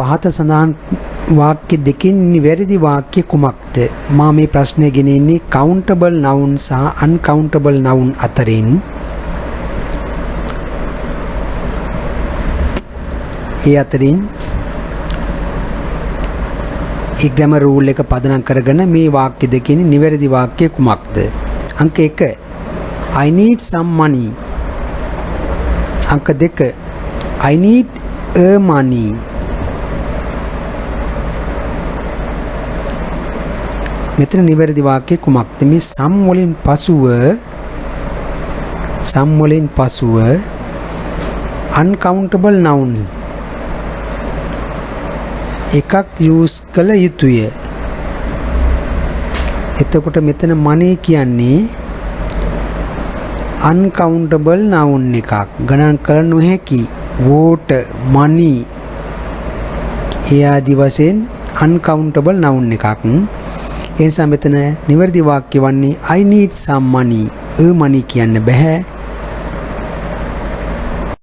පහත සඳහන් වාක්‍ය දෙකෙන් නිවැරදි වාක්‍ය කුමක්ද? මා මේ ප්‍රශ්නය ගෙනෙන්නේ countable noun සහ uncountable noun අතරින්. ඒ අතරින් ඒ grammar rule එක පදනම් කරගෙන මේ වාක්‍ය දෙකෙන් නිවැරදි වාක්‍ය කුමක්ද? අංක 1 I need some money. අංක 2 I need a money. මෙතන නිවැරදි වාක්‍ය කුමක්ද? මේ some වලින් පසුව uncountable nouns එකක් use කළ යුතුය. එතකොට මෙතන money කියන්නේ uncountable noun එකක්. ගණන් කළ නොහැකි. water, money ඒ ආදි වශයෙන් uncountable noun එකක්. ඒ නිසා මෙතන නිවැරදි වාක්‍ය වන්නේ I need some money. money කියන්න බෑ.